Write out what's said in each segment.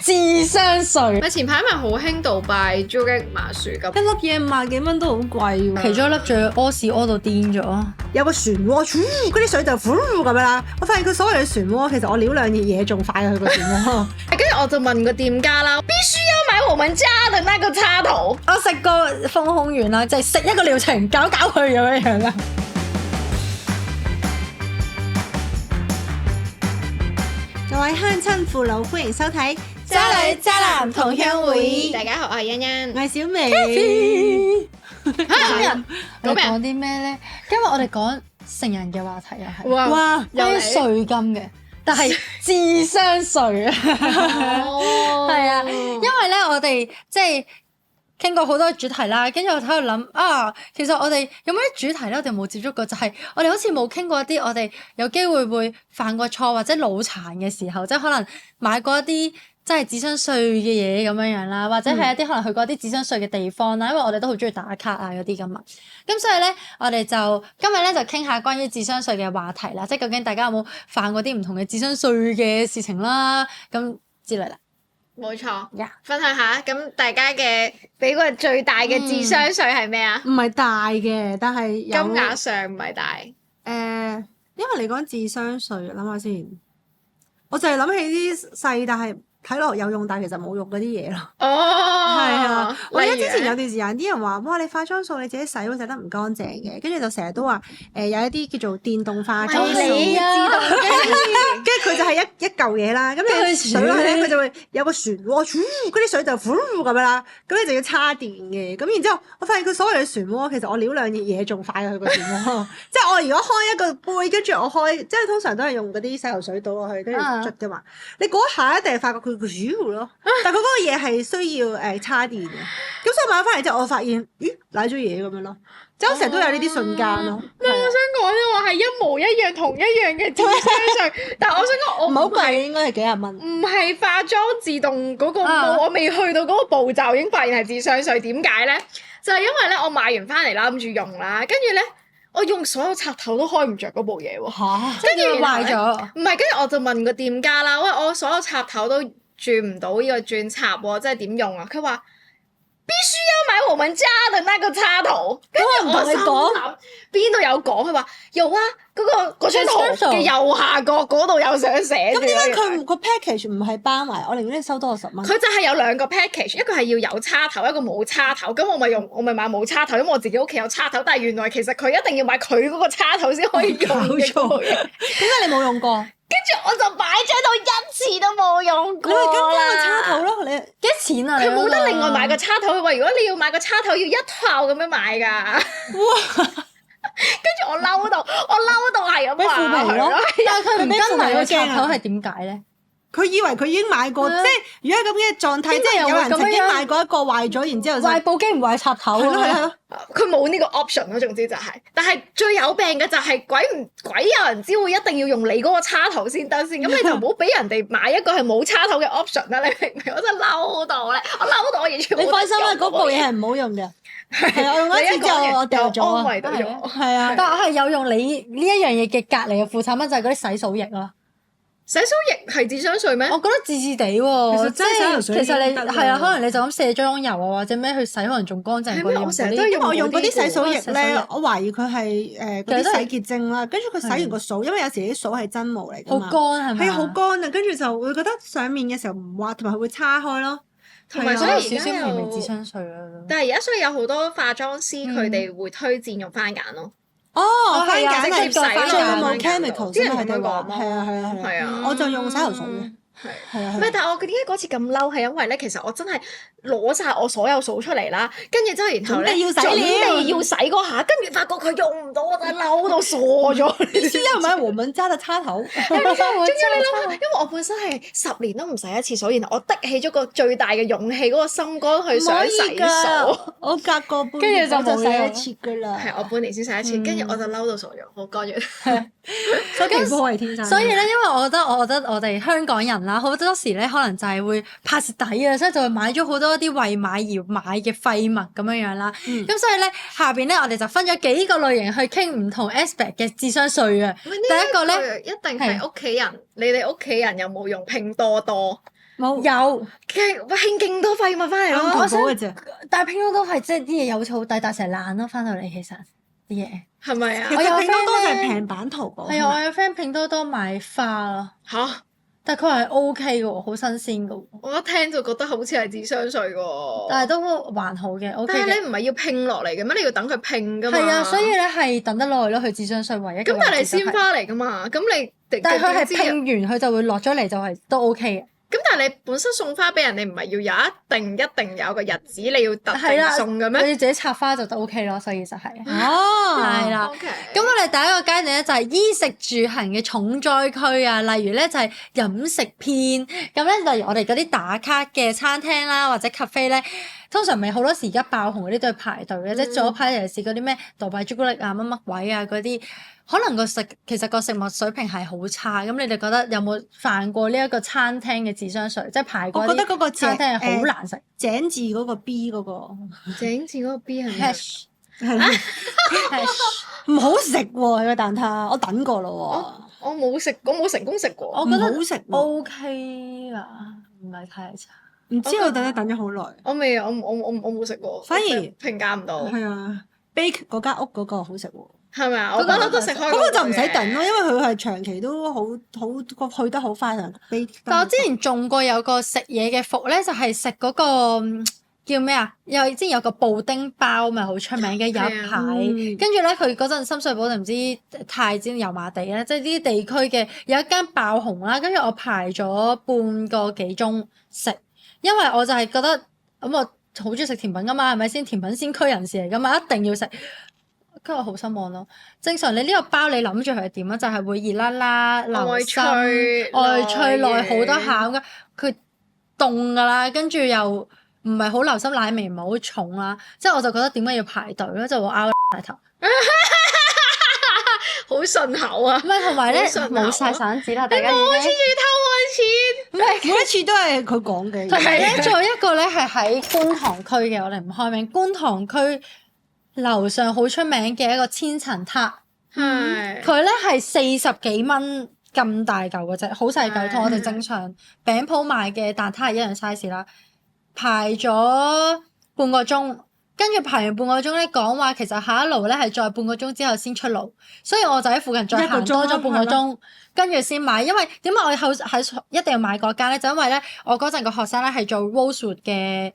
智商稅。咪前排咪好興杜拜租嘅麻薯咁，一粒嘢50幾蚊都好貴喎。其中一粒仲要屙屎屙到癲咗。有個漩渦，嗰啲水就呼咁樣啦。我發現佢所謂嘅漩渦，其實我撩兩嘢嘢仲快過佢個漩渦。跟住我就問個店家啦，必須要買我們家的那個插頭。我食過豐胸丸啦，就係食一個療程搞佢咁樣啦。各位鄉親父老，歡迎收睇渣女渣男同鄉會。大家好，我係欣欣，我係小美。今日我哋講啲咩咧？今日我哋講成人嘅話題又係哇，關於稅金嘅，但係智商稅啊，係啊，因為咧我哋即係傾過好多主題啦，跟住我喺度諗啊，其實我哋有冇啲主題咧？我哋冇接觸過，就係我哋好似冇傾過一啲我哋有機會會犯過錯或者腦殘嘅時候，即係可能買過一啲即係智商稅嘅嘢咁樣樣啦，或者係一啲可能去過一啲智商稅嘅地方啦，因為我哋都好中意打卡啊嗰啲咁嘛。咁所以咧，我哋就今日咧就傾下關於智商稅嘅話題啦，即係究竟大家有冇犯過啲唔同嘅智商稅嘅事情啦，咁之類啦。冇錯， Yeah. 分享下咁大家嘅俾過最大嘅智商稅係咩啊？唔係大嘅，但係有金額上唔係大。因為你講智商稅，諗下先，我就係諗起啲細，但係睇落有用，但係其實冇用嗰啲嘢咯。哦，係啊，我記得例如之前有段時間啲人話，哇，你化妝素你自己洗會洗得唔乾淨嘅，跟住就成日都話有一啲叫做電動化妝素，你啊，自動跟住佢就係一嚿嘢啦，咁你水落去咧，佢就會有個漩渦，嗰啲水就呼咁樣啦，咁你就要叉電嘅，咁然之後我發現佢所謂嘅漩渦，其實我撩兩嘢仲快過佢個漩渦，即係我如果開一個杯，跟住我開，即係通常都係用嗰啲洗頭水倒落去，跟住捽噶嘛，你嗰下一定係發覺佢個咯，但係佢嗰個嘢係需要叉電嘅，咁所以買翻嚟之後，我發現咦瀨咗嘢咁樣咯，即係我成日都有呢啲瞬間咯。我想講咧，我係一模一樣同一樣嘅智商稅，但係我想講我唔係好貴，應該係幾廿蚊。唔係化妝自動嗰個我未去到嗰個步驟已經發現係智商稅，點解咧？就係因為咧我買完翻嚟啦，諗住用啦，跟住咧我用所有插頭都開唔着嗰部嘢喎。嚇！跟住壞咗。唔係，跟住我就問個店家啦，喂，我所有插頭都轉唔到呢個轉插喎，即係點用啊？佢話必須要買我們家的那個插頭。跟住我心諗邊度有講？佢話有啊，嗰張圖嘅右下角嗰度有想寫住。咁點解佢個 package 唔係包埋？我寧願你收多我10蚊。佢就係有兩個 package，一個係要有叉頭，一個冇叉頭。咁我咪買冇叉頭，因為我自己屋企有叉頭。但係原來其實佢一定要買佢嗰個叉頭先可以用嘅。錯，點解你冇用過？跟住我就擺咗到一次都冇用過。你咪跟翻個叉頭咯，你幾多錢啊？佢冇得另外買個叉頭，佢話如果你要買個叉頭要一套咁樣買㗎。哇！跟住我嬲到係咁話佢咯。但係佢唔跟埋個插頭係點解咧？佢以為佢已經買過，即係如果咁嘅狀態，即係有人曾經買過一個壞咗，然之後壞部機唔壞插頭咯。係咯。佢冇呢個 option 咯，總之就係。但係最有病嘅就係鬼有人知會一定要用你嗰個叉頭先得先，咁你就唔好俾人哋買一個係冇叉頭嘅 option 啦，你明唔明？我真係嬲到咧，我完全冇。你放心啦，嗰部嘢係唔好用嘅。係我用一次之後我掉咗啊。安慰到咗。係啊，但係有用你呢一樣嘢嘅隔離嘅副產品就係嗰啲洗手液啦。洗手液係智商稅咩？我覺得自自地喎，其實真係洗頭水其實你得啦係啊，可能你就咁卸妝油啊，或者咩去洗，可能仲乾淨過你用嗰啲。成日都用我用嗰啲洗手液洗手液咧，我懷疑佢係嗰啲洗潔精啦，跟住佢洗完個掃，因為有時啲掃係真毛嚟㗎嘛，好乾係咪？係啊，好乾啊，跟住就會覺得上面嘅時候唔滑，同埋佢會叉開咯。同埋所以有而家少少微微有智商稅啦。但係而家所以有好多化妝師佢哋會推薦用番梘咯。哦，番係啊梘係直接洗最啦冇 chemical 啲人先係對話，咁樣講咯係啊，係啊我就用洗頭水嘅，係。係啊，唔係，但係我點解嗰次咁嬲係因為咧，其實我真係攞晒我所有數出嚟啦，跟住之後然後咧準備要洗準了備要洗嗰下，跟住發覺佢用唔到，我真係嬲到傻咗。必須要買我們家的插頭。仲要你諗下，因為我本身係10年都唔洗一次數，然後我的起咗個最大嘅勇氣，嗰個心肝去想洗數。我隔個半跟住就冇洗嘢一次㗎啦。係我半年先洗一次，跟住我就嬲到傻咗，好乾咗。所以皮膚係天生。所以咧，因為我覺得我哋香港人啦，好多時咧可能就係會怕蝕底啊，所以就會買咗好多啲為買而買嘅廢物咁樣樣啦。咁所以咧下邊咧我哋就分咗幾個類型去傾唔同 aspect 嘅智商稅啊。第一個咧一定係屋企人，你哋屋企人有冇用拼多多？冇有，興勁多廢物翻嚟咯。淘寶嘅啫。但係拼多多係即係啲嘢有好抵，但係成日爛咯，翻到嚟其實啲嘢。係咪啊其？我有實拼多多 friend 就係咧平版淘寶。係啊，我有 friend 拼多多買花咯，嚇！但係佢話係 O K 嘅喎，好新鮮嘅喎，我一聽就覺得好似係智商稅喎。但係都還好嘅，O K 嘅。但係你唔係要拼落嚟嘅咩？你要等佢拼㗎嘛。係啊，所以咧係等得耐咯，佢智商稅唯一嘅咁但係你位置就係鮮花嚟㗎嘛？咁你但係佢係點知拼完佢就會落咗嚟，就係都 O K 嘅。咁但係你本身送花俾人，你唔係要有一定有個日子你要特定係啦，送嘅咩？你要自己插花就得 O K 咯，所以就係。哦，係啦 OK 咁我哋第一個階段咧就係衣食住行嘅重災區啊，例如咧就係飲食篇，咁咧例如我哋嗰啲打卡嘅餐廳啦或者 cafe 咧，通常咪好多時而家爆紅嗰啲都要排隊嘅，即係早排尤其是嗰啲咩杜拜朱古力啊、乜乜鬼啊嗰啲，可能其實個食物水平係好差，咁你哋覺得有冇犯過呢一個餐廳嘅智商稅？即係排過我覺得嗰個啲餐廳係好難食。井字嗰個 B 嗰個井字嗰個 B 係咩？ hash 係 hash 唔好食喎，佢個蛋撻，我等過咯我冇食，我冇成功食過。我覺得唔好食喎 OK 啊，唔係太差。喎，唔知我等咗好耐。我未，我冇食過，反而評價唔到，係啊，Bake 嗰間屋嗰個好食喎。係咪啊？我不嬲都食開嗰個就唔使嘅等咯，因為佢係長期都好去得好快啊。但我之前中過有個食嘢嘅服咧，就係食嗰個叫咩啊？之前有個布丁包咪好出名嘅，有一排，嗯跟住咧佢嗰陣深水埗定唔知太子油麻地咧，即係呢啲地區嘅有一間爆紅啦，跟住我排咗半個幾鐘食，因為我就係覺得咁我好中意食甜品噶嘛，係咪先？甜品先驅人士嚟噶嘛，一定要食。跟住我好失望咯。正常你呢個包你諗住佢係點啊？就係會熱辣辣、流心、外脆內好多餡嘅，佢凍㗎啦，跟住又唔係好流心，奶味唔係好重啦。即係我就覺得點解要排隊咧？就會拗大頭。好順口啊！唔係同埋咧好順口啊冇晒散紙啦，大家已我好似經。仲要偷我錢。每一次都係佢講嘅。同埋咧，仲有一個咧係喺觀塘區嘅，我哋唔開名。觀塘區樓上好出名嘅一個千層塔，係佢咧係40幾蚊咁大嚿嘅啫，好細嚿，同我哋正常餅鋪賣嘅蛋撻係一樣 size 啦。排咗半個鐘，跟住排完半個鐘咧，講話其實下一爐咧係再半個鐘之後先出爐，所以我就喺附近再行多咗半個鐘，跟住先買。因為點解我喺一定要買嗰間咧？就因為咧，我嗰陣個學生咧係做 Rosewood 嘅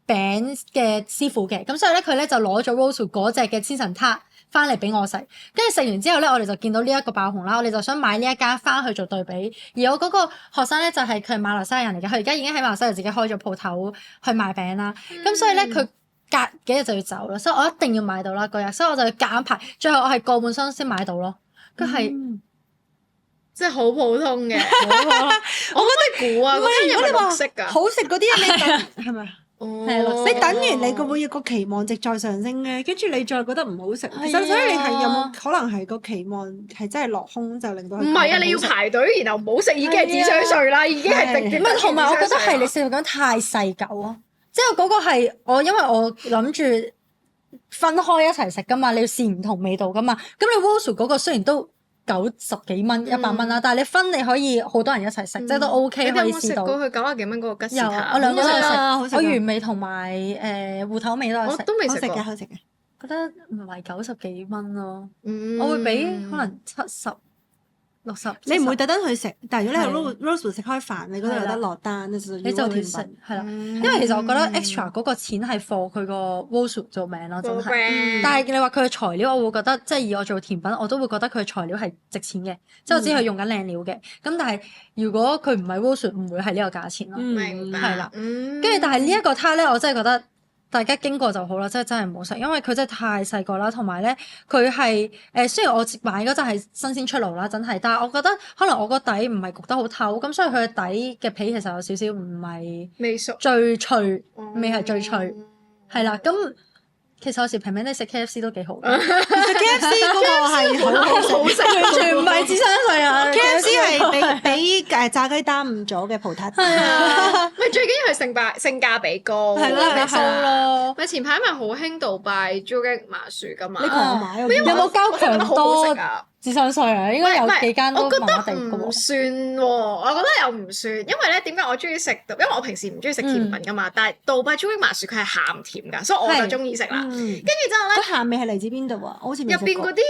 餅嘅師傅嘅，咁所以咧佢咧就攞咗 Rosewood 嗰隻嘅千層塔翻嚟俾我食，跟住食完之後咧，我哋就見到呢一個爆紅啦，我哋就想買呢一間翻去做對比。而我嗰個學生咧就係佢係馬來西亞人嚟嘅，佢而家已經喺馬來西亞自己開咗鋪頭去賣餅啦。咁所以咧佢隔幾日就要走啦，所以我一定要買到啦嗰日，所以我就要夾硬排。最後我係個半鐘先買到咯，佢係。即係好普通嘅。我覺得估啊，唔係，如果你話綠色㗎，好食嗰啲你等係咪？係綠色你等完你個會有個期望值再上升咧，跟住你再覺得唔好食，係啊其實所以你係有冇可能係個期望係真係落空就令到佢唔係啊！你要排隊，然後唔好食已經係智商稅啦，已經係直接唔係，同埋我覺得係你食到太細嚿啊！即係嗰個係我，因為我諗住分開一齊食噶嘛，你要試唔同味道噶嘛。咁你 Rosewood 嗰個雖然都90幾蚊、100蚊啦，但係你分你可以好多人一齊食，即係都 OK 可以試到。你有冇食過佢90幾蚊嗰個吉士有塔？我兩個都有食，好食㗎我原味同埋芋頭味都有食，我都未食過好食嘅，。好食嘅。覺得唔係90幾蚊咯，嗯我會俾可能70、60。你唔會特登去食，但係如果你係係 Rosewood 食開飯，你嗰度有得落單，你就你就會食係啦，嗯因為其實我覺得 extra 嗰個錢係 for 佢個 Rosewood 做名咯，真係。係但係你話佢嘅材料，我會覺得即係以我做甜品，我都會覺得佢嘅材料係值錢嘅，即係我知佢用緊靚料嘅。咁但係如果佢唔係 Rosewood，唔會係呢個價錢咯。明白係啦跟跟住但係呢一個撻咧，我真係覺得大家經過就好啦，真係唔好食，因為佢真係太細個啦，同埋咧佢係雖然我買嗰陣係新鮮出爐啦，真係，但係我覺得可能我個底唔係焗得好透，咁所以佢嘅底嘅皮其實有少少唔係未熟，最脆，未係最脆，係啦。咁其實有時平平地食 KFC 都幾好嘅。其實 KFC 嗰個係好食，完全唔係智商稅啊 KFC 係俾炸雞耽誤咗嘅葡撻。係啊，咪最緊要係性價比高，係啦咪收咯。咪前排咪好興杜拜朱古力麻薯噶嘛？你同我買喎，有冇交強好好多食啊？智商稅啊？應該有幾間都我覺麻麻地得唔嘅喎。算喎，我覺得又唔算，因為咧點解我中意食？因為我平時唔中意食甜品噶嘛，但係杜拜朱古力麻薯佢係鹹甜㗎，所以我就中意食啦。跟住之後咧，嗰鹹味係嚟自邊度啊？我好似入邊嗰啲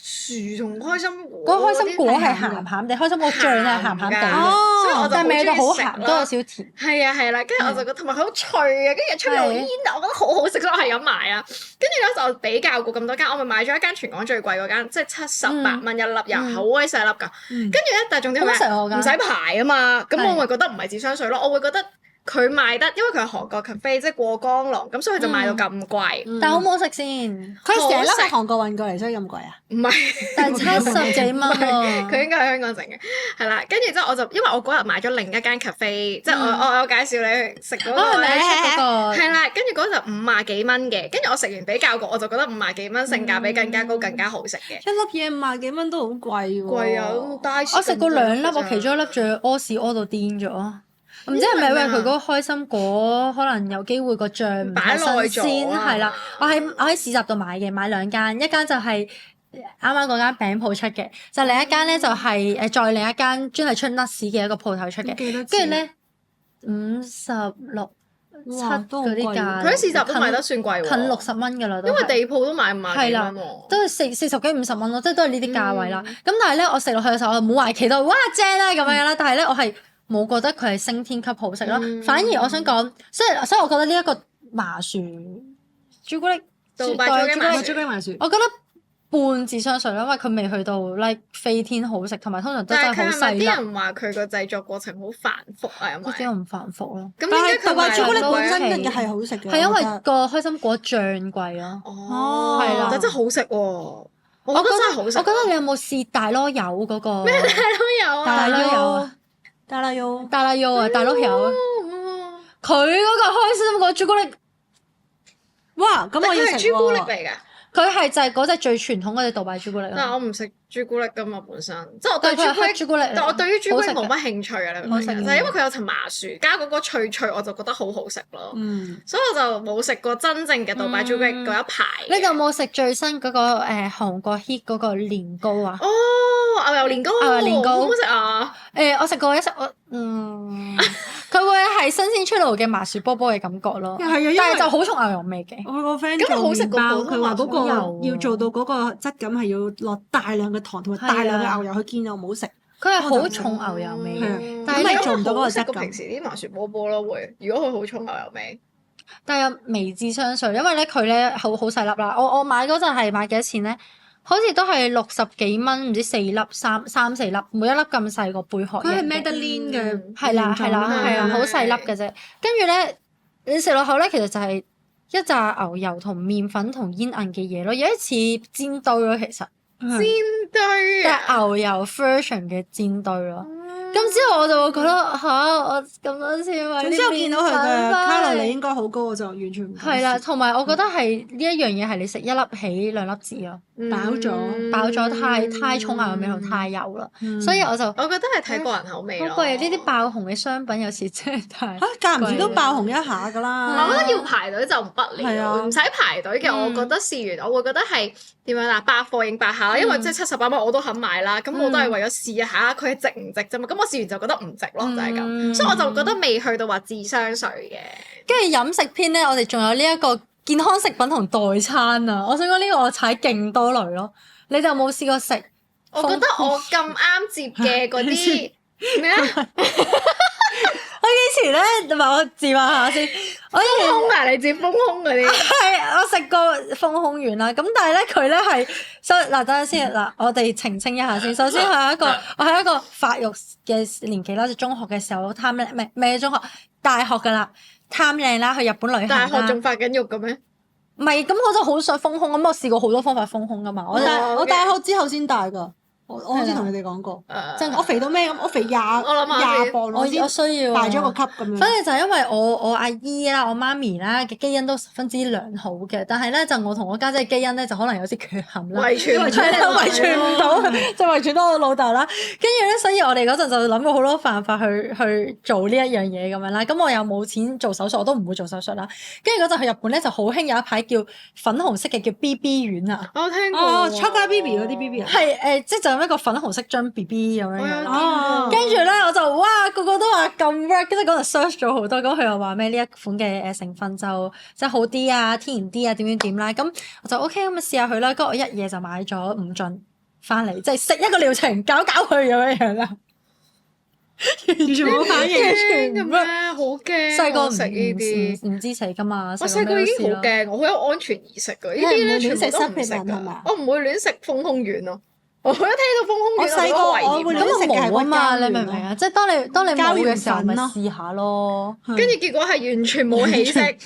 薯同開心果，嗰開心果係鹹鹹鹹地，開心果醬係鹹鹹地㗎嘅，所以我就但係味道好鹹鹹，都有少少甜。係啊係啦，跟住我就覺得同埋佢好脆啊，跟住出嚟好煙啊，我覺得好好食，所以我係咁買啊。跟住咧就比較過咁多間，我咪買咗一間全港最貴嗰間，即係78蚊一粒，又好鬼細粒㗎。跟住咧，但係重點係好食我㗎唔使排啊嘛，咁我咪覺得唔係智商稅咯，我會覺得。佢賣得，因為佢係韓國 cafe， 即係過江龍，咁所以佢就賣到咁貴。但好唔好食先？佢係成粒喺韓國運過嚟，所以咁貴啊？唔係，但係70幾蚊喎。佢應該喺香港整嘅，係啦。跟住之後我就因為我嗰日買咗另一間 cafe，即係我有介紹你去食嗰個係咪你出嗰個？係啦，跟住嗰就50幾蚊嘅，跟住我食完比較過，我就覺得50幾蚊性價比更加高，更加好食嘅。一粒嘢50幾蚊都好貴喎。貴啊！但係我食過2粒，我其中一粒仲要屙屎屙到癲咗。唔知係咪因為佢嗰個開心果可能有機會個醬唔係新鮮係啦？我喺市集度買嘅，買2間，一間就係啱啱嗰間餅鋪出嘅，就另一間咧就係再另一間專係出 nuts 嘅一個鋪頭出嘅，跟住咧56、7嗰啲價，佢喺市集都賣得算貴喎，近60蚊㗎啦，因為地鋪都賣50幾蚊喎，都係40幾50蚊咯，即係都係呢啲價位啦。咁但係咧，我食落去嘅時候，我冇懷期到哇正啦咁樣啦，但係咧我係冇覺得佢係升天級好食咯，反而我想講，所以我覺得呢一個麻薯朱古力杜拜朱古力麻薯，我覺得半智商稅咯，因為佢未去到 like 飛天好食，同埋通常都真係好細粒。啲人話佢個製作過程好繁複啊，因為點解唔繁複咯？咁但係杜拜朱古力本身嘅嘅係好食嘅，係因為個開心果醬貴咯。哦，係啦，但真係好食喎！我覺得真係好食。我覺得你有冇試大籮柚嗰個？咩大籮柚啊？大籮柚啊！大喇柚，大喇柚啊，大籮柚啊！佢嗰個開心果朱古力，哇！咁我要食喎。朱古力嚟㗎。佢係就係嗰隻最傳統嗰隻杜拜朱古力咯。但係我唔食朱古力㗎嘛，本身即係我對朱古力，但我對於朱古力冇乜興趣啊！你明唔明？就係因為佢有層麻薯加嗰個脆脆，我就覺得好好食咯。所以我就冇食過真正嘅杜拜朱古力嗰一排。你有冇食最新嗰個韓國 hit 嗰個年糕啊？哦，牛油年糕，牛油年糕好唔好食啊？我食過一食，佢會係新鮮出爐嘅麻薯波波嘅感覺咯。係啊，但係就好重牛油味嘅。我個 friend 咁好食過麵包，普通佢話嗰個麻薯要做到嗰個質感係要落大量嘅糖同埋大量嘅牛油，佢見又唔好食。佢係好重牛油味嘅，但係你做唔到嗰個質感。平時啲麻薯波波咯會，如果佢好重牛油味，但係有微智相隨，因為咧佢咧好細粒啦。我買嗰陣係買幾多錢咧？好似都係60幾蚊，唔知4粒三四粒，每一粒咁細個貝殼。佢係 Madeline 嘅，係啦，好細粒嘅啫。跟住咧，你食落口咧，其實就係一紮牛油同麵粉同煙韌嘅嘢咯，有啲似煎堆咯，其實。煎堆但係牛油 version 嘅煎堆咯。咁之後我就會覺得我咁多次買總之我見到佢嘅卡路里應該好高，我就完全唔係啦，同埋我覺得係呢一樣嘢係你食一粒起2粒止咯，飽咗太重牛油味同太油啦，所以我就我覺得係睇個人口味咯。好貴，呢啲爆紅嘅商品有時真係太間唔時都爆紅一下㗎啦。我覺得要排隊就不了，唔使排隊嘅。我覺得試完我會覺得係點樣啦？百貨應百下啦，因為即係78蚊我都肯買啦，咁我都係為咗試一下佢係值唔值啫嘛。咁我試完就覺得唔值咯，就係咁。所以我就覺得未去到話智商稅嘅。跟住飲食篇咧，我哋仲有呢一個健康食品同代餐啊！我想講呢個我踩勁多雷咯，你就冇試過食？我覺得我咁啱接嘅嗰啲咩啊？我以前咧，同埋我自問下先，我以前豐胸啊，你接豐胸嗰啲？係我食過豐胸丸啦，咁但係咧佢咧係嗱等陣先嗱，我哋澄清一下先。首先係我係一個發育嘅年紀啦，就中學嘅時候貪靚，唔係未中學，大學㗎啦，貪靚啦，去日本旅行啦。大學仲發緊育嘅咩？唔係，咁我就好想豐胸，咁我試過好多方法豐胸㗎嘛。我大學之後先大㗎。我好似同你哋講過，真我肥到咩咁？我肥我諗下20磅，我需要大咗個級咁樣。反正就係因為我阿姨啦、我媽咪啦嘅基因都十分之良好嘅，但係咧就我同我家姐嘅基因咧就可能有啲缺陷啦，遺傳遺傳唔到，就遺傳到我老豆啦。跟住咧，所以我哋嗰陣就諗過好多辦法去做呢一樣嘢咁樣啦。咁我又冇錢做手術，我都唔會做手術啦。跟住嗰陣去日本咧就好興有一排叫粉紅色嘅叫 BB 丸啊，我聽過Chocolate BB 嗰啲 BB 啊，係即係就咁一個粉紅色樽 BB 咁樣樣啦。哦，跟住咧，我就哇個個都話咁 work，跟住嗰陣 search 咗好多，咁佢又話咩呢一款嘅成分就即係好啲啊、天然啲啊、點啦，咁我就 OK 咁咪試下佢啦。跟住我一夜就買咗5樽翻嚟，即係食一個療程搞佢咁樣樣啦。完全冇反應，驚嘅咩？好驚！細個食呢啲，唔知死噶嘛。我細個已經好驚，我好有安全意識㗎。呢啲咧全部都唔食㗎。我唔會亂食豐胸丸咯。我一聽到豐胸丸，我細個我會咁冇啊嘛，你明唔明啊？即係當你冇嘅時候，咪試下咯。跟住結果係完全冇起色，1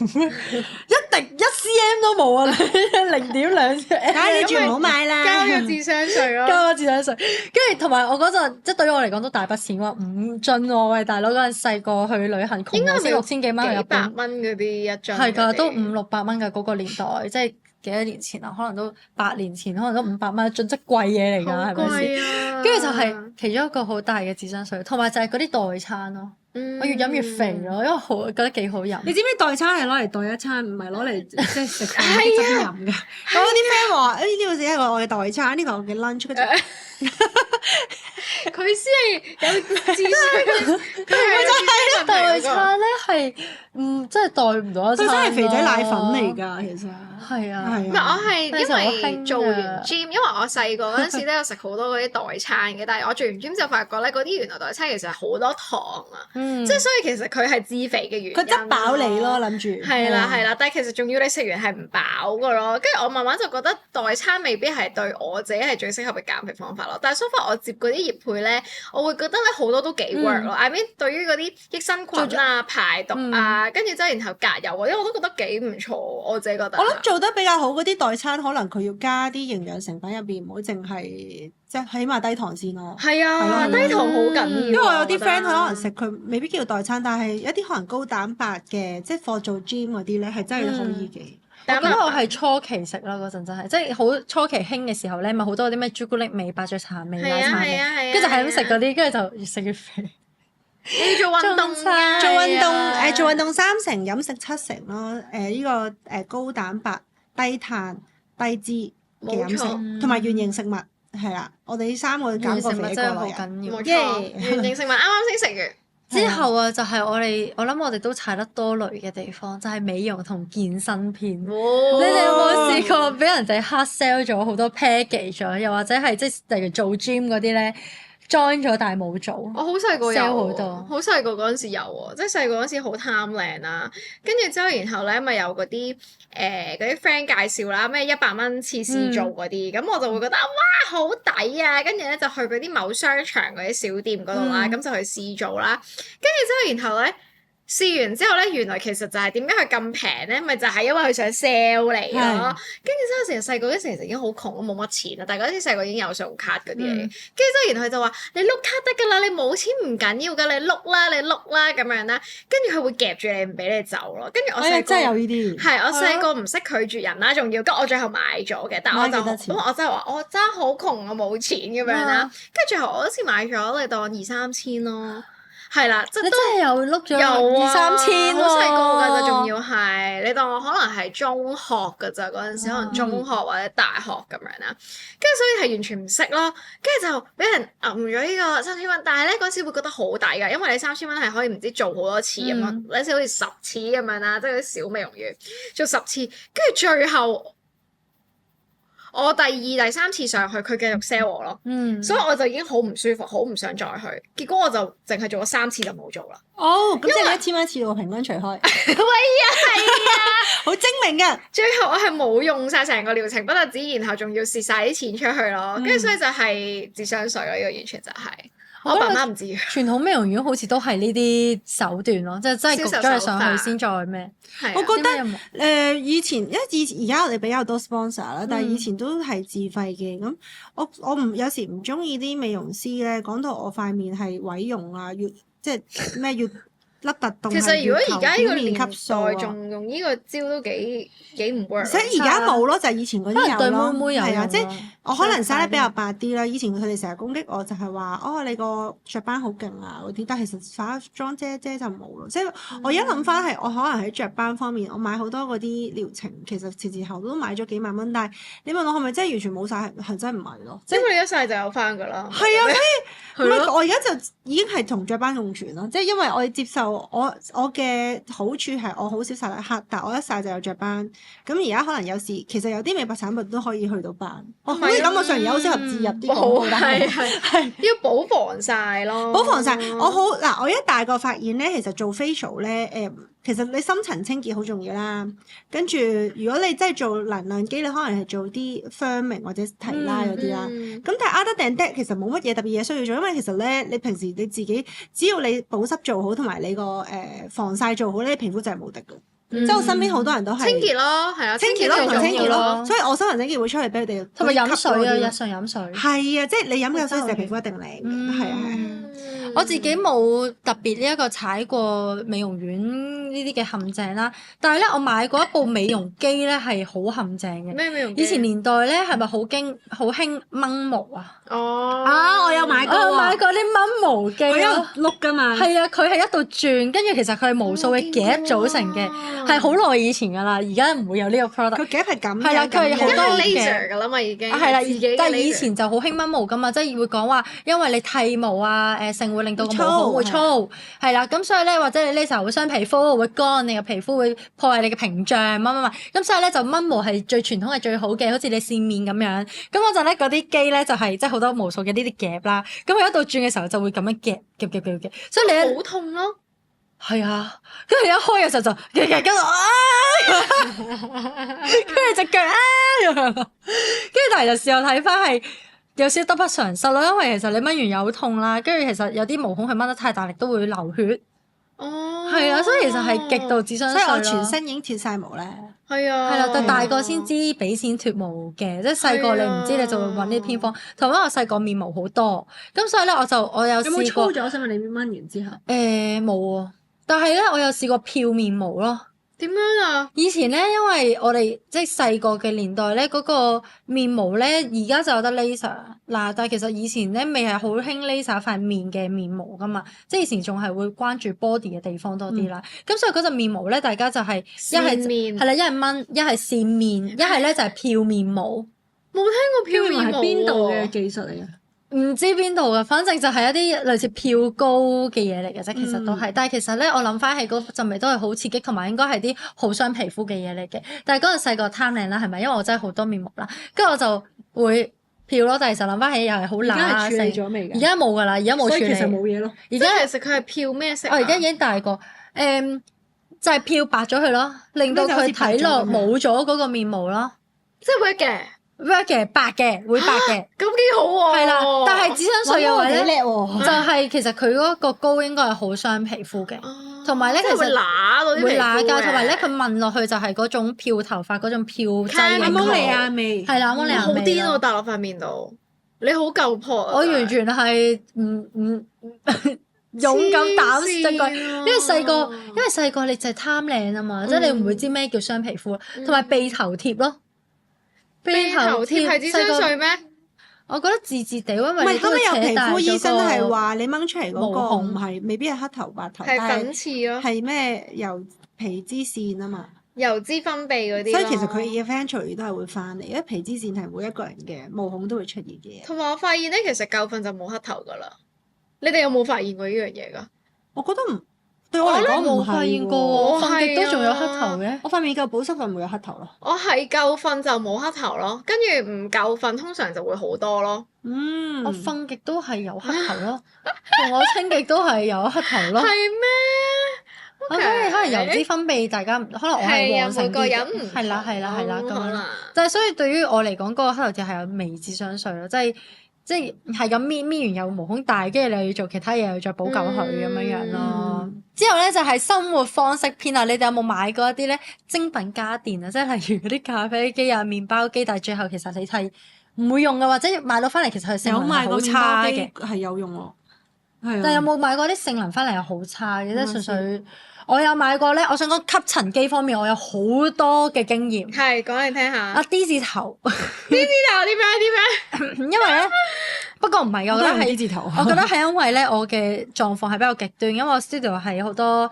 cm 都冇啊，0.2 cm。唉，你仲唔好買啦，交咗智商稅咯，交咗智商稅。跟住同埋我嗰陣，即係對於我嚟講都大筆錢喎，5樽喎，喂大佬嗰陣細個去旅行，窮到先6000幾蚊去日本，幾百蚊嗰啲一樽。係㗎，都500-600蚊㗎嗰個年代，即係。幾多年前啊？可能都8年前，可能都500蚊，盡即貴嘢嚟㗎，係咪先？跟住就係其中一個好大嘅智商稅，同埋就係嗰啲代餐咯。我越飲越肥咯，因為覺得幾好飲。你知唔知代餐係攞嚟代一餐，唔係攞嚟即係食飯側邊飲嘅？我有啲 friend 話：呢個係我嘅代餐，呢個我嘅 lunch。佢先係有智商，佢係代餐咧係真係代唔到一餐。佢真係肥仔奶粉嚟㗎，其實係啊，唔係我係因為做完 gym，因為我細個嗰陣時都有食好多嗰啲代餐嘅，但係我做完 gym 就發覺咧，嗰啲原來代餐其實係好多糖啊，即係所以其實佢係致肥嘅原因。佢執飽你咯，諗住。係啦，但係其實仲要你食完係唔飽㗎咯。跟住我慢慢就覺得代餐未必係對我自己係最適合嘅減肥方法咯。但係 so far 我接嗰啲業配咧，我會覺得咧好多都幾 work 咯。I mean 對於嗰啲益生菌啊、排毒啊，跟住之後然後隔油嗰啲，我都覺得幾唔錯。我自己覺得。我諗做得比較好嗰啲代餐，可能佢要加啲營養成分入邊，唔好淨係即係起碼低糖先咯。係啊，低糖好緊要。因為我有啲 friend 佢可能食佢未必叫代餐，但係一啲可能高蛋白嘅，即係貨做 gym 嗰啲咧，係真係可以嘅。我記得我係初期食啦，嗰陣真係即係好初期興嘅時候咧，咪好多啲咩朱古力味、伯爵茶味、奶茶味，跟住就係咁食嗰啲，跟住就越食越肥。你做運動㗎？做運動3成，飲食7成咯。呢個高蛋白、低碳、低脂嘅飲食，同埋原型食物係啦。我哋呢3個減過肥真係好過緊要。冇錯，原型食物啱啱先食完。之後啊，就係我諗我哋都踩得多雷嘅地方，就係美容同健身篇。你哋有冇試過俾人哋 hard sell 咗好多 package 咗？又或者係即係例如做 gym 嗰啲咧 join 咗但係冇做？我好細個有 sell 好多，好細個嗰陣時有喎，即係細個嗰陣時好貪靚啦。跟住之後，然後咧咪有嗰啲啲 friend 介紹啦，咩100蚊次試做嗰啲，咁我就會覺得哇好抵啊！跟住咧就去嗰啲某商場嗰啲小店嗰度啦，咁就去試做啦。跟住之後，然後咧試完之後咧，原來其實就係點解佢咁平咧？咪就係因為佢想 sell 你咯。跟住之後成日細個嗰時其實已經好窮，我冇乜錢啦。但係嗰陣時細個已經有信用卡嗰啲嘢。跟住之後，然後佢就話：你碌卡得㗎啦，你冇錢唔緊要㗎，你碌啦咁樣啦。跟住佢會夾住你唔俾你走咯。跟住我細個真係有呢啲。係我細個唔識拒絕人啦，仲要，跟住我最後買咗嘅。但係我就咁我真係話我真係好窮，我冇錢咁樣啦。跟住最後我嗰次買咗，你當2-3千咯。係啦，即係都真係又碌咗有2-3千喎，好細個㗎咋，仲要係你當我可能係中學㗎咋嗰陣時，可能中學或者大學咁樣啦。跟住所以係完全唔識咯，跟住就俾人揞咗呢個3000蚊。但係咧嗰陣時會覺得好抵㗎，因為你3000蚊係可以唔知做好多次咁樣，你好似10次咁樣啦，即係嗰啲小美容院做10次，跟住最後。我第2、第3次上去，佢繼續 sell 我咯，所以我就已經好唔舒服，好唔想再去。結果我就淨係做咗3次就冇做啦。哦，咁即係1000蚊一次喎，平均除開。喂啊，係啊，好精明嘅。最後我係冇用晒成個療程，不特止，然後仲要蝕晒啲錢出去咯。跟住所以就係智商稅咯，呢個完全就係。我爸媽唔知。傳統美容院好似都係呢啲手段咯，即係真係焗咗你上去先再咩？係啊我覺得有冇以前因為而家我哋比較多 sponsor 啦，但係以前都係自費嘅。咁我唔有時唔中意啲美容師咧，講到我塊面係毀容啊，即係咩要凹凸洞。其實如果而家呢個年級數啊代仲用呢個招都幾唔 work。所以而家冇咯，就係以前嗰啲有可能對咯，妹妹有係啊，即係用咯我可能生得比較白啲啦。以前佢哋成日攻擊我就係話，哦你個雀斑好勁啊嗰啲，但係其實化妝遮就冇咯。即係我而家諗翻係，我可能喺雀斑方面，我買好多嗰啲療程，其實前後都買咗幾萬蚊，但係你問我係咪真係完全冇晒？係真係唔係咯。即係你一世就有翻㗎啦。係啊，所以唔係咯係我而家就已經係同雀斑共存咯，即係因為我接受我嘅好處係我好少曬黑，但我一曬就有雀斑。咁而家可能有時其實有啲美白產品都可以去到斑，我好似感覺上而家好適合置入啲廣告單，係要補防曬咯。補防曬。我好嗱，我一大個發現咧，其實做 facial 咧，其實你深層清潔好重要啦。跟住如果你真係做能量肌，你可能係做啲 firming 或者提拉嗰啲啦。咁但係 other than that 其實冇乜嘢特別嘢需要做，因為其實咧你平時你自己只要你保濕做好，同埋你個防曬做好咧，你皮膚就係無敵嘅。即係我身邊好多人都係清潔咯，係啊，清潔咯同清潔咯，咯所以我深層清潔會出嚟俾佢哋同埋飲水啊，吸嗰啲日常飲水。係啊，即係你飲嘅水就皮膚一定靚嘅，係啊係啊。我自己冇特別呢一個踩過美容院呢啲嘅陷阱啦，但係咧我買過一部美容機咧係好陷阱嘅。咩美容機？以前年代咧係咪好興掹毛啊？哦啊，我有買過我有喎，買過啲掹毛機佢咯。有碌㗎嘛。係啊，佢係一度轉，跟住其實佢係無數嘅夾組成嘅，係好耐以前㗎啦。而家唔會有呢個 product。佢夾係咁嘅，係啦佢係好因多為 laser 㗎啦嘛，已經係啦自己嘅，但係以 laser 前就好興掹毛㗎嘛，即係會講話，因為你剃毛啊，性會令到個毛孔會粗，係啦，咁所以咧，或者你 laser 會傷皮膚，會乾你嘅皮膚，會破壞你嘅屏障，乜，咁所以咧就掹毛係最傳統係最好嘅，好似你線面咁樣。咁嗰陣咧嗰啲機咧就係即係好多無數嘅呢啲夾啦，咁佢一度轉嘅時候就會咁樣夾，所以你好痛咯。係啊，跟住一開嘅時候就跟住跟住隻腳跟住但係就事後睇翻係有少少得不償失咯，因為其實你掹完有痛啦，跟住其實有啲毛孔係掹得太大力都會流血，哦，係啊，所以其實係極度智商稅咯。所以我全身已經脫晒毛咧。係啊，係啦，但大個先知俾錢脫毛嘅，即係細個你唔知你就會揾呢啲偏方。同埋我細個面毛好多，咁所以咧我有有冇試過粗咗？想問你掹完之後，冇啊，但係咧我有試過漂面毛咯。點樣啊？以前咧，因為我哋即係細個嘅年代咧，嗰個面毛咧，而家就有得 laser 嗱，但係其實以前咧未係好興 laser 塊面嘅面毛噶嘛，即係以前仲係會關注 body 嘅地方多啲啦。咁所以嗰陣面毛咧，大家就係一係線面係啦，一係掹，一係線面，一係咧就係漂面毛，冇聽過漂面毛係邊度喎嘅技術嚟嘅？唔知邊度嘅，反正就係一啲類似漂膏嘅嘢嚟嘅啫，其實都係。但係其實咧，我諗翻起嗰陣味都係好刺激，同埋應該係啲好傷皮膚嘅嘢嚟嘅。但係嗰陣細個貪靚啦，係咪？因為我真係好多面毛啦，跟住我就會漂咯。但係其實諗翻起又係好乸而家係處理性。咗未㗎？而家冇㗎啦，而家冇處所以其實理。冇嘢咯。而家其實佢係漂咩色啊？我而家已經大個，就係漂白咗佢咯，令到佢睇落冇咗嗰個面毛咯。即係 work 嘅， work 嘅白嘅會白嘅，咁幾好喎。係啦。但係智商稅嘅話咧，幾叻喎！就係其實佢嗰個膏應該係好傷皮膚嘅，同埋咧其實會乸到啲會乸㗎，皮膚嘅同埋咧佢聞落去就係嗰種漂頭髮嗰種漂劑卡嘅阿蒙尼蒙尼亞味係啦，阿蒙尼亞好味咯癲喎，搭落塊面度，你好夠破啊！我完全係唔勇敢膽一句，因為細個你就係貪靚啊嘛，即係你唔會知咩叫傷皮膚，同埋鼻頭貼咯，鼻頭貼係智商稅咩？我覺得字字地，因為唔係，後尾有皮膚醫生係話話你掹出嚟嗰個毛孔唔係未必係黑頭白頭，係但粉刺咯，係咩油皮脂腺啊嘛。油脂分泌嗰啲咯。所以其實佢 eventually 都係會翻嚟，因為皮脂腺係每一個人嘅毛孔都會出現嘅嘢。同埋我發現咧，其實夠瞓就冇黑頭噶啦。你哋有冇發現過呢樣嘢㗎？我覺得唔對我嚟講唔冇發現過，喎。我瞓極都仲有黑頭嘅。我塊面夠保濕就唔會有黑頭咯。我係夠瞓就冇黑頭咯，跟住唔夠瞓通常就會好多咯。嗯，我瞓極都係有黑頭咯，同我清極都係有黑頭咯。係咩？我覺得可能油脂分泌，大家可能我係旺盛每個人啲嘅，唔同係啦，咁樣可能咯。但係所以對於我嚟講，嗰個黑頭貼係有微智商稅咯，即係即係咁搣完有毛孔大，跟住你又要做其他嘢，又再補救佢咁樣咯。之後咧就係生活方式篇啊！你哋有冇買過一啲咧精品家電啊？即係例如嗰啲咖啡機啊、麵包機，但係最後其實你係唔會用嘅，或者買到翻嚟其實佢性能係好差嘅。係有用喎，係啊。但係有冇買過啲性能翻嚟係好差嘅？即係純粹我有買過咧。我想講吸塵機方面，我有好多嘅經驗。係講嚟聽下。啊 D 字頭，D 字頭點樣？因為咧，不過唔係嘅，我覺得係 D 字頭。我覺得係因為咧，我嘅狀況係比較極端，因為我 studio 係好多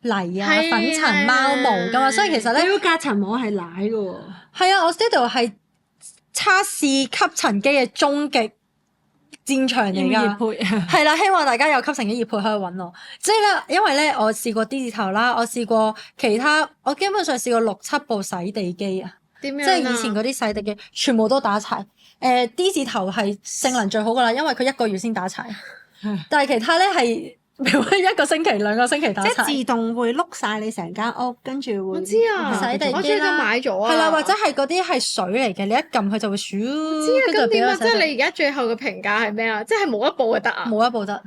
泥啊、粉塵、貓毛㗎嘛，所以其實咧，你要隔塵網係奶嘅喎。係啊，我 studio 係測試吸塵機嘅終極戰場嚟㗎，係啦，希望大家有吸塵機業配可以揾我。即係咧，因為咧，我試過 D 字頭啦，我試過其他，我基本上試過6-7部洗地機啊，點樣？即係以前嗰啲洗地機全部都打柴。D 字頭係性能最好㗎啦，因為佢1個月先打柴，但係其他咧係1個星期、2個星期打柴。即係自動會碌晒你成間屋，跟住會。我知啊，洗地機啦，我最近買咗啊。係啦，或者係嗰啲係水嚟嘅，你一撳佢就會鼠。知啊，咁點啊？即係你而家最後嘅評價係咩啊？即係冇一部就得啊？冇一部得。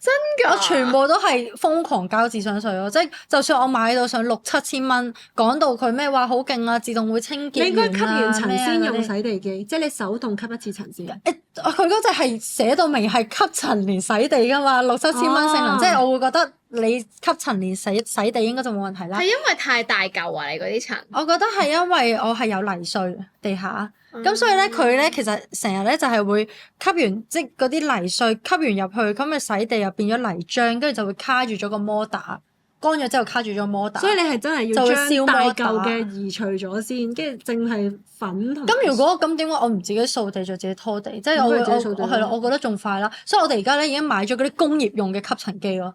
真㗎？我全部都係瘋狂交智商稅咯，即係就算我買到上6-7千蚊，講到佢咩話好勁啊，自動會清潔。你應該吸完塵先用洗洗地機，即係你手動吸一次塵先。佢嗰隻係寫到明係吸塵連洗地㗎嘛，6-7千蚊性能，即係我會覺得你吸塵連洗地應該就冇問題啦。係因為太大嚿啊！你嗰啲塵。我覺得係因為我係有泥碎地下。咁所以咧，佢咧其實成日咧就係會吸完即係嗰啲泥碎吸完入去，咁咪洗地又變咗泥漿，跟住就會卡住咗個摩打，乾咗之後卡住咗摩打。所以你係真係要將大嚿嘅移除咗先，跟住淨係粉同。咁如果咁點解我唔自己掃地就自己拖地？即係我係咯，我覺得仲快啦。所以我哋而家咧已經買咗嗰啲工業用嘅吸塵機咯。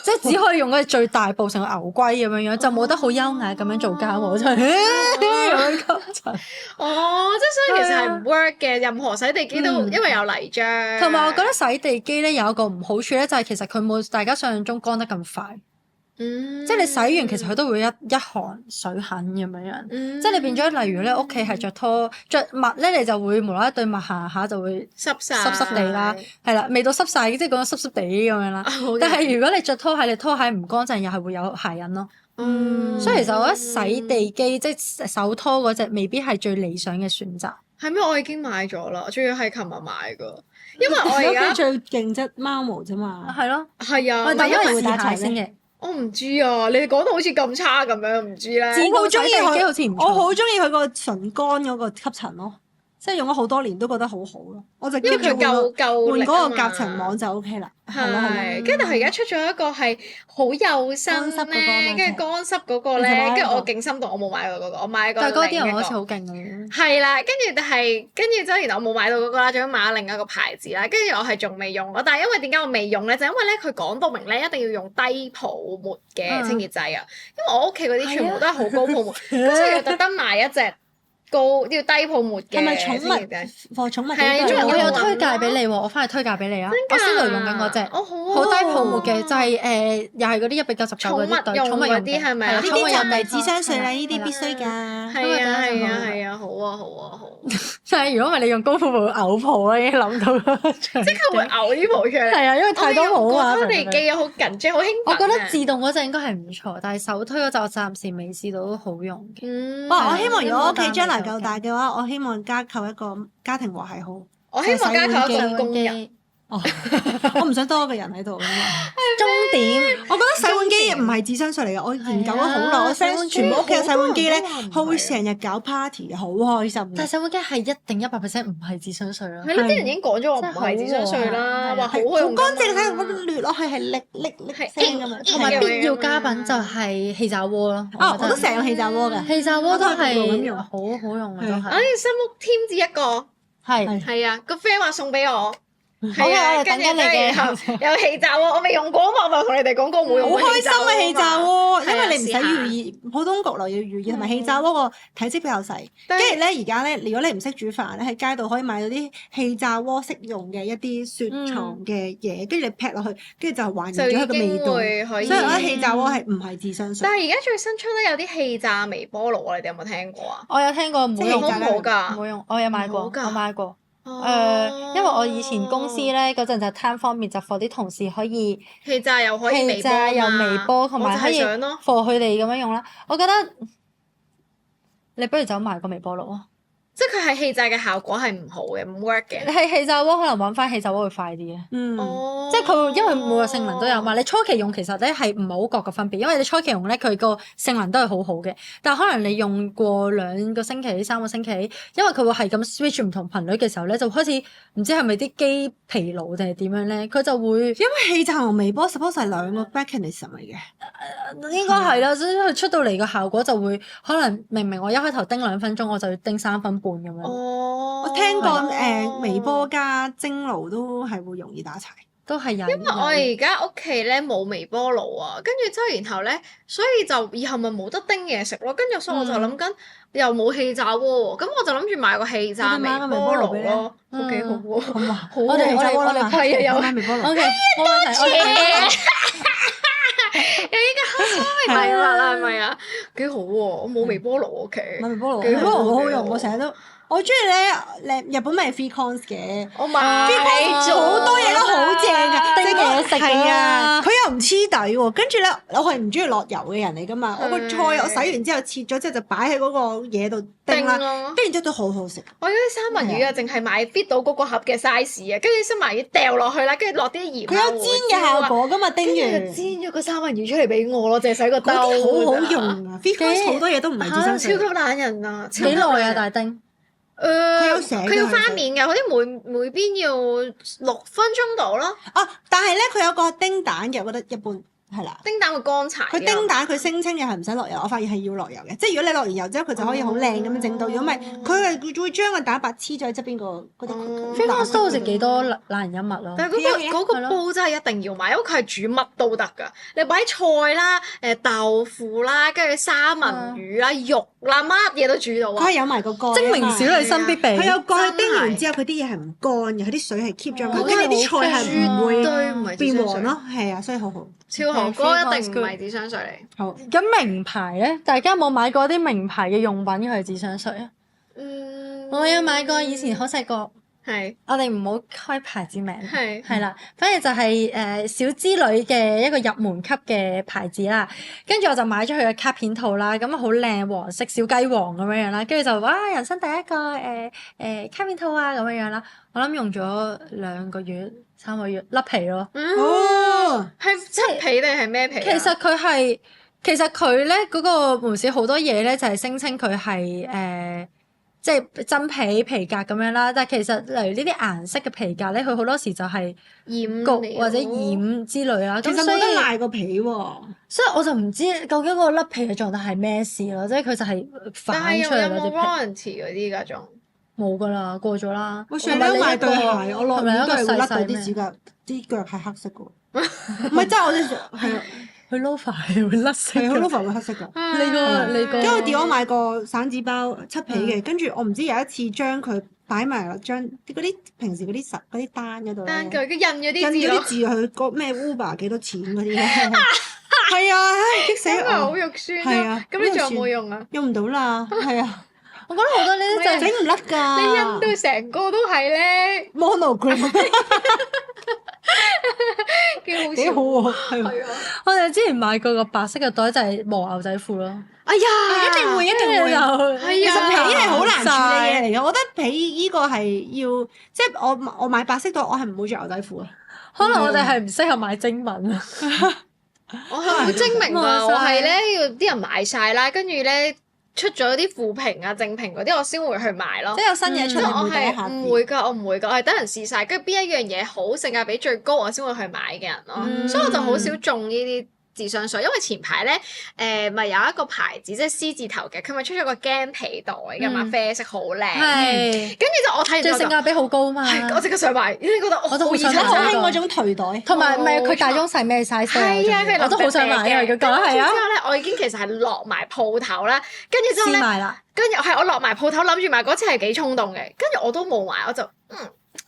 即係只可以用嗰啲最大部成個牛龜咁樣樣，就冇得好優雅咁樣做家務，真係咁樣吸塵。哦，即係所以其實係唔 work 嘅，任何洗地機都因為有泥漿。同埋我覺得洗地機咧有一個唔好處咧，就係其實佢冇大家想象中乾得咁快。即係你洗完其實佢都會一行水痕咁樣樣。即係你變咗，例如咧屋企係着拖着襪咧，你就會無啦啦對襪行下就會濕地啦，係啦，未到濕晒，即係講濕地咁樣啦。但係如果你着拖鞋，你拖鞋唔乾淨，又係會有鞋印咯。所以其實我覺得洗地機即係手拖嗰隻未必係最理想嘅選擇。係咩？我已經買咗啦，仲要係琴日買噶，因為我而家最勁質貓毛啫嘛。係咯，係啊，但因為會打柴先嘅。我唔知啊，你哋講到好似咁差咁樣，唔知咧。我好中意佢，好似唔錯。我好中意佢個純乾嗰個吸塵咯，即係用咗好多年都覺得好好咯。我就因為佢夠換嗰個隔塵網就 OK 啦。係，跟住但係而家出咗一個係好幼身咧，跟住乾濕嗰個咧，跟住我勁心動，我冇買過嗰個，我買過另一個。但係嗰啲人好似好勁咁。係啦，跟住之後，然後我冇買到嗰個啦，仲要買咗另一個牌子啦。跟住我係仲未用咯，但係因為點解我未用咧？就因為咧佢講到明咧，一定要用低泡沫嘅清潔劑啊。因為我屋企嗰啲全部都係好高泡沫，咁所以要特登買一隻高要低泡沫嘅。係咪寵物？放寵物係啊，我有推介俾你喎，我翻去推介俾你啊！我先嚟用緊嗰隻，好低泡沫嘅，就係又係嗰啲199嗰啲對寵物用啲係咪啊？呢啲就唔係智商稅啦，呢啲必須㗎。係啊，好啊！即係如果唔係你用高泡沫嘔泡啦，已經諗到啦，即刻會嘔啲泡出嚟。係啊，因為太多泡啊。拖地機好緊張，好興奮。我覺得自動嗰隻應該係唔錯，但係手推嗰隻我暫時未試到好用嘅。我希望如果屋企將來夠大嘅話，我希望加購一個家庭和諧號。我希望加購一個工人。我唔想多一個人喺度。終點，我覺得洗碗機唔係智商稅嚟嘅，我研究咗好耐。我 friend 全部屋企嘅洗碗機咧，佢會成日搞 party，好開心。但係洗碗機係一定100%唔係智商稅咯。係咯，啲人已經講咗我唔係智商稅啦，話好乾淨，睇到掠落去係瀝聲咁樣。同埋必要家品就係氣炸鍋咯。我都成日用氣炸鍋㗎。氣炸鍋都係好好用嘅都係。新屋添置一個。係啊，個 friend 話送俾我。係啊，跟住有氣炸鍋，我未用過嘛，我咪同你哋講過冇用過。好開心啊氣炸鍋，因為你唔使預熱，普通焗爐要預熱，同埋氣炸鍋個體積比較細。跟住咧，而家咧，如果你唔識煮飯咧，喺街度可以買到啲氣炸鍋適用嘅一啲雪藏嘅嘢，跟住你劈落去，跟住就還原咗佢個味道。所以我覺得氣炸鍋係唔係智商稅。但係而家最新出咧有啲氣炸微波爐啊，你哋有冇聽過啊？我有聽過，唔好用㗎，唔好用，我有買過，我買過。因為我以前公司咧嗰陣就貪方便，就 for 啲同事可以氣炸又可以微氣炸又微波，同埋可以 for 佢哋咁樣用啦。我覺得你不如走埋個微波爐啊！即係佢係氣炸嘅效果係唔好嘅，唔 work 嘅。你係氣炸鍋可能揾翻氣炸鍋會快啲嘅。哦，即係佢因為每個性能都有嘛，你初期用其實咧係唔係好覺個分別，因為你初期用咧佢個性能都係好好嘅，但係可能你用過2個星期、3個星期，因為佢會係咁 switch 唔同頻率嘅時候咧，就開始唔知係咪啲機疲勞定係點樣咧，佢就會因為氣炸同微波 suppose 係兩個 mechanism 嚟嘅。應該係啦，所以佢出到嚟個效果就會可能明我一開頭叮2分鐘，我就要叮3分半咁樣。哦，我聽過微波加蒸爐都係會容易打柴。都係有。因為我而家屋企咧冇微波爐啊，跟住之後然後咧，所以就以後咪冇得叮嘢食咯。跟住所以我就諗緊又冇氣炸鍋喎，咁我就諗住買個氣炸微波爐咯，都幾好喎。好啊，我哋係啊，有買微波爐。OK，冇問題。又依家開禮物啦，係咪啊？幾好喎！我冇微波爐屋企。買微波爐，幾好好好用，我成日都。我中意咧，日本咪 Free Cons 嘅，我買咗好多嘢都好正㗎，叮嘢食係啊，佢又唔黐底喎。跟住咧，我係唔中意落油嘅人嚟㗎嘛。我個菜我洗完之後切咗之後就擺喺嗰個嘢度叮啦，跟住之後都好好食。我嗰啲三文魚啊，淨係買 fit 到嗰個盒嘅 size 啊，跟住三文魚掉落去啦，跟住落啲鹽。佢有煎嘅效果㗎嘛，叮完。煎咗個三文魚出嚟俾我咯，淨係洗個兜。嗰啲好好用啊 Free Cons 好多嘢都唔係自身超級懶人啊！幾耐啊，大丁？佢有寫㗎佢要翻面嘅，嗰啲每邊要6分鐘到咯。但係咧佢有個叮蛋嘅，我覺得一般係啦。叮蛋會乾柴。佢叮蛋佢聲稱又係唔使落油，我發現係要落油嘅。即係如果你落完油之後，佢就可以好靚咁樣整到。如果唔係，佢係會將個蛋白黐咗喺側邊個嗰啲。Free Cons 都好似幾多懶人一物咯。但係嗰個煲真係一定要買，因為佢係煮乜都得㗎。你擺菜啦、豆腐啦、跟住三文魚啦、肉啦，乜嘢都煮到啊！佢係有埋個蓋，精明小女生必備。佢有蓋，叮完之後佢啲嘢係唔乾嘅，佢啲水係 keep 咗，跟住啲菜係唔會變黃咯。係啊，所以好好。超好，嗰一定唔係智商稅嚟。好。咁名牌咧，大家有冇買過啲名牌嘅用品佢係智商稅啊？我有買過，以前好細個。係。我哋唔好開牌子名。係。係啦，反正就係小資女嘅一個入門級嘅牌子啦。跟住我就買咗佢嘅卡片套啦，咁好靚黃色小雞黃咁樣樣啦。跟住就哇，人生第一個卡片套啊咁樣樣啦。我諗用咗2個月、3個月甩皮咯。係漆皮定係咩皮？其實佢咧嗰個門市好多嘢咧，就係聲稱佢係即係真皮皮革咁樣啦。但係其實例如呢啲顏色嘅皮革咧，佢好多時就係焗或者染之類啦。其實冇得賴個皮喎，所以我就唔知究竟個甩皮嘅狀態係咩事咯。即係佢就係反出嚟嗰啲皮。但係有冇 warranty 嗰啲㗎仲？冇㗎啦，過咗啦。我上年買對鞋，我落雨都係會甩到啲指甲，啲腳係黑色㗎。唔係，即係我哋係啊，佢 loafer 係會甩色。係，佢 loafer 會黑色㗎。你個。因為 Dior 買個散紙包漆皮嘅，跟住我唔知有一次將佢擺埋張嗰啲平時嗰啲單嗰度咧，單據佢印咗啲字印咗啲字佢個咩 Uber 幾多錢嗰啲咧。係啊，激死我！好肉酸。係啊，咁你仲有冇用啊？用唔到啦，係啊。我覺得好多呢啲就係整唔甩㗎。你印到成個都係咧 monogram，幾好喎。係啊！我哋之前買過個白色嘅袋，就係磨牛仔褲咯。哎呀，一定會。係啊，其實皮係好難處理嘢嚟嘅，我覺得皮依個係要，即係我買白色袋，我係唔會着牛仔褲啊。可能我哋係唔適合買精品啊。我係好精明㗎，我係咧要啲人買晒啦，跟住咧。出咗啲負評啊、正評嗰啲，我先會去買咯。即係有新嘢出，我係唔會㗎，我唔會㗎，我係等人試晒，跟住邊一樣嘢好，性價比最高，我先會去買嘅人咯。所以我就好少中呢啲智商稅，因為前排咧咪有一個牌子即係 C 字頭嘅，佢咪出咗個驚皮袋㗎嘛，啡色好靚。係。跟住就我睇完最性價比好高嘛。我即刻想買，已經覺得我都好想買。好興嗰種頹袋。同埋唔係佢大中細咩 size？係啊，我都好想買啊！佢講係啊。之後咧，我已經其實係落埋鋪頭啦，跟住之後咧，跟住係我落埋鋪頭諗住買嗰次係幾衝動嘅，跟住我都冇買，我就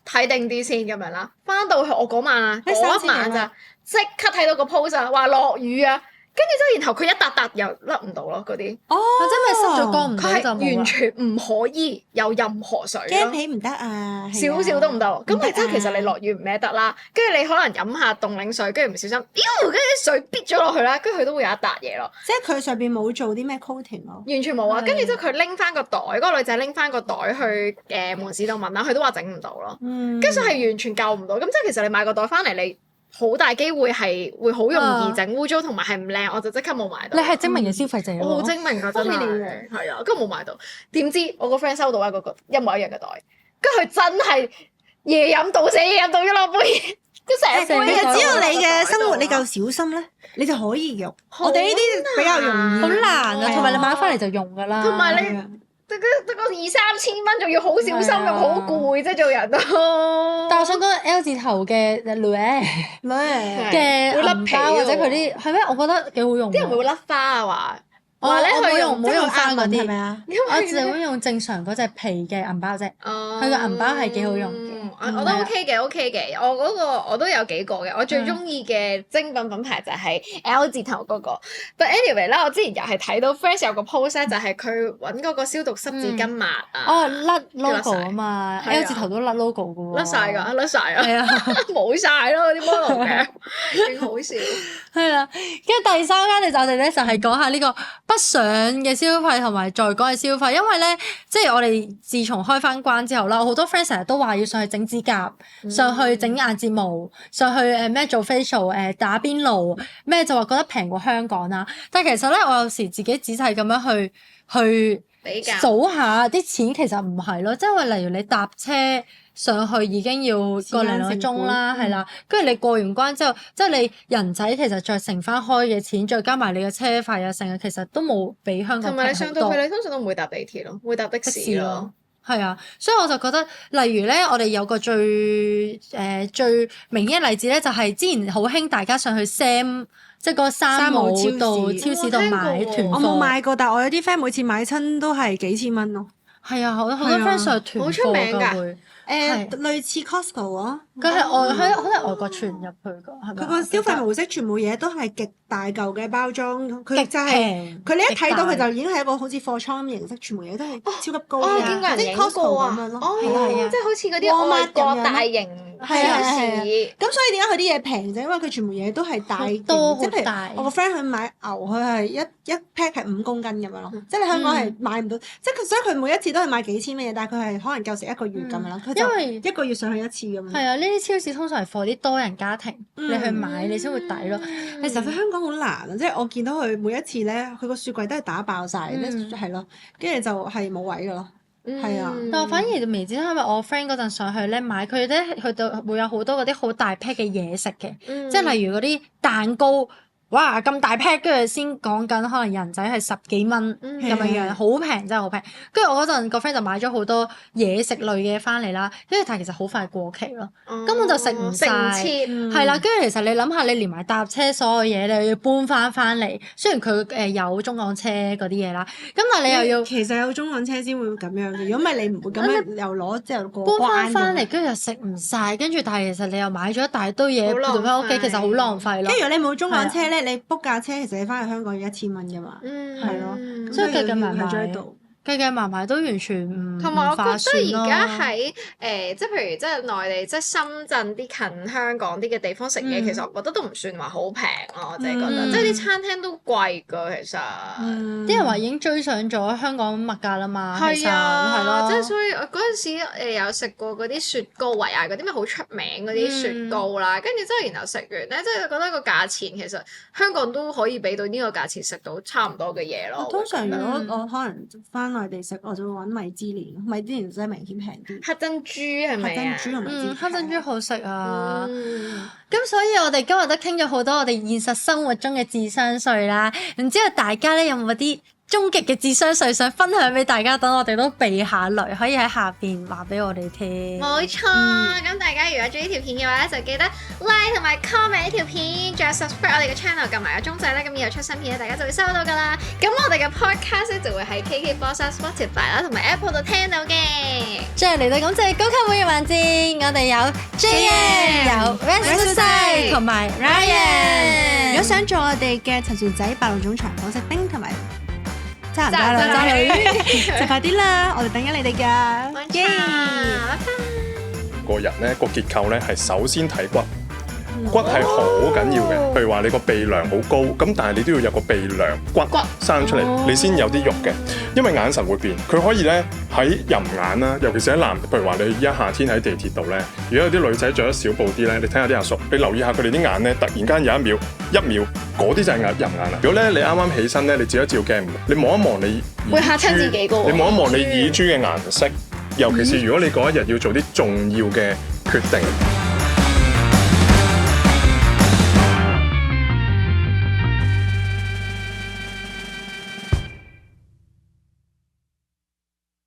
睇定啲先咁樣啦。翻到去我嗰晚啊，嗰一晚咋，即刻睇到個 post 啊，話落雨啊，跟住之後然後佢一笪笪又甩唔到咯嗰啲，哦，或者咪濕咗乾唔佢係到就冇啦完全唔可以有任何水咯。驚皮唔得啊，係啊少少都唔得，咁咪即係唔得啊其實你落雨唔孭得啦，跟住你可能飲下凍檸水，跟住唔小心，跟住啲水逼咗落去啦，跟住佢都會有一笪嘢咯，即係佢上邊冇做啲咩 coating 咯。完全冇啊！係跟住之後佢拎翻個袋，嗰個女仔拎翻個袋去門市度問啦，佢都話整唔到咯，嗯，跟住係完全救唔到，咁即係其實你買個袋翻嚟你。好大機會係會好容易整污糟，同埋係唔靚，我就即刻冇買到。你係精明嘅消費者我好喎。精明㗎，真恭喜你係喎係啊，跟住冇買到。點知我個 friend 收到一個一模一樣嘅袋，跟住佢真係夜飲到死，夜飲到一落杯，佢成杯其實只要你嘅生活你你夠小心咧，你就可以用。我哋呢啲比較容易，好難啊，係同埋你買翻嚟就用㗎啦。同埋你係啊得嗰2、3千蚊，仲要好小心，係啊又好攰，即係做人都。但我想講 L 字頭嘅咩嘅會甩銀皮喎包或者佢啲係咩？我覺得幾好用喎。啲人會甩花啊話，我話咧佢我冇用冇用花嗰啲係咪，啊？我只會用正常嗰隻皮嘅銀包啫。佢佢個銀包係幾好用嘅我覺得 OK 嘅 OK 嘅，我嗰個我都有幾個嘅，我最中意嘅精品品牌就係 L 字頭嗰個。But anyway 啦，我之前又係睇到 Friends 有個 post 咧，就係佢揾嗰個消毒濕紙巾抹啊，哦，甩甩 logo 晒啊嘛係啊，L 字頭都甩 logo 嘅喎。甩晒㗎，甩晒啊，係啊。冇晒咯嗰啲 model 嘅，勁好笑。係啦，跟住第三間我哋咧就係講下呢個北上嘅消費同埋在港嘅消費，因為咧即係我哋自從開翻關之後啦，我好多 friend 成日都話要上去整指甲、上去整眼睫毛、上去咩做 facial 打邊爐咩，就話覺得平過香港啦。但係其實咧，我有時自己仔細咁樣去比較數下啲錢，其實唔係咯，即係話例如你搭車上去已經要個零兩個鐘啦，係啦，跟住你過完關之後，即係你人仔其實再乘翻開嘅錢，再加埋你嘅車費啊，成日其實都冇比香港同埋你平好多上到去，你通常都唔會搭地鐵咯，會搭的士咯。。係啊，所以我就覺得，例如咧，我哋有個最明顯嘅例子咧，就係之前好興大家上去 Sam，即係嗰個山姆度超市度買團我冇貨。買過，但係我有啲 friend 每次買親都係幾千蚊咯。係啊，好多係啊 friend 上去團好出貨名㗎㗎會。類似 Costco 啊，佢係喺可能外國傳入去㗎，係咪啊？佢個消費模式全部嘢都係極大嚿嘅包裝，佢就係平佢你一睇到佢極大就已經係一個好似貨倉咁形式，全部嘢都係超級高哦，嘅，見過人影即係 Costco 過啊咁樣！咯。哦，係啊係啊即係好似嗰啲 Walmart 外國咁樣大型係啊超市。咁所以點解佢啲嘢平就因為佢全部嘢都係大件，都好即係譬大如我個 friend 去買牛，佢係一 pack 係5公斤咁樣咯，即係你香港係買唔到，即係佢所以佢每一次都係買幾千蚊嘢，但係佢係可能夠食一個月咁樣咯，佢因為就一個月上去一次咁樣。係啊，呢啲超市通常係 for 啲多人家庭，你去買你先會抵咯。其實佢香港好難啊，即係我見到佢每一次咧，佢個雪櫃都係打爆晒，係咯，跟住就係冇位噶咯。係啊但我反而未知，因為我 friend 嗰陣上去咧買，佢咧去到會有好多嗰啲好大 pack 嘅嘢食嘅，即係例如嗰啲蛋糕。哇！咁大 pack，跟住先講緊，可能人仔係10幾蚊咁樣樣，好平真係好平。跟住我嗰陣個 friend 就買咗好多嘢食類嘅翻嚟啦，跟住但係其實好快過期咯，根本就食唔晒。切。係啦，跟住其實你諗下，你連埋搭車所有嘢，你又要搬翻嚟。雖然佢有中港車嗰啲嘢啦，咁但係你又要其實有中港車先會咁樣嘅，如果唔係你唔會咁樣又攞之後過關搬翻嚟，跟住又食唔晒。跟住但係其實你又買咗一大堆嘢好浪費搬翻屋企，其實好浪費咯。跟住你冇中港車咧，你 book 架車其實你翻去香港要1000蚊噶嘛，係咯，所以計計埋埋咗喺度。計計埋埋都完全唔同埋我覺划算得而家咯喺即係譬如即係內地，即係深圳啲近香港啲嘅地方食嘢，其實我覺得都唔算話好平咯，我自己覺得，即係啲餐廳都貴㗎，其實。啲人話已經追上咗香港物價啦嘛，其實係啊，係咯，即係所以我嗰陣時有食過嗰啲雪糕，維亞嗰啲咩好出名嗰啲雪糕啦，跟住之後然後食完咧，即係覺得個價錢其實香港都可以俾到呢個價錢食到差唔多嘅嘢咯。通常如果我可能翻內地食，我就會揾米芝蓮，米芝蓮真係明顯平啲。黑珍珠係咪啊？黑珍珠同埋黑珍珠好食啊！嗯咁所以我哋今日都傾咗好多我哋現實生活中嘅智商稅啦，唔知道大家咧有冇啲終極嘅智商稅想分享俾大家，等我哋都避下雷，可以喺下邊話俾我哋聽。冇錯，咁大家如果中意呢條片嘅話咧，就記得 like 同埋 comment 呢條片，仲有 subscribe 我哋嘅 channel，撳埋個鐘仔咧，咁以後出新片咧，大家就會收到噶啦。咁我哋嘅 podcast 咧就會喺 KKBox、Spotify 啦同埋 Apple 度聽到嘅。再嚟到感謝高級會員環節，我哋有 JM 有 West 同埋 Ryan。如果想做我哋嘅陳船仔、白龍總裁、黃石冰同埋渣男渣渣女，女就快啲啦！我哋等緊你哋㗎。冇錯，拜拜。個人咧個結構咧係首先睇骨。骨係好緊要嘅，譬如話你個鼻梁好高，咁但係你都要有個鼻梁骨生出嚟，你先有啲肉嘅。因為眼神會變，佢可以咧喺人眼啦，尤其是喺譬如話你依家夏天喺地鐵度咧，如果有啲女仔着得少布啲咧，你睇下啲阿叔，你留意下佢哋啲眼咧，突然間有一秒，嗰啲就係人眼啦。如果咧你啱啱起身咧，你照一照鏡，你望一望你會嚇親自己㗎喎。你望一望你耳珠嘅顏色，尤其是如果你嗰一日要做啲重要嘅決定。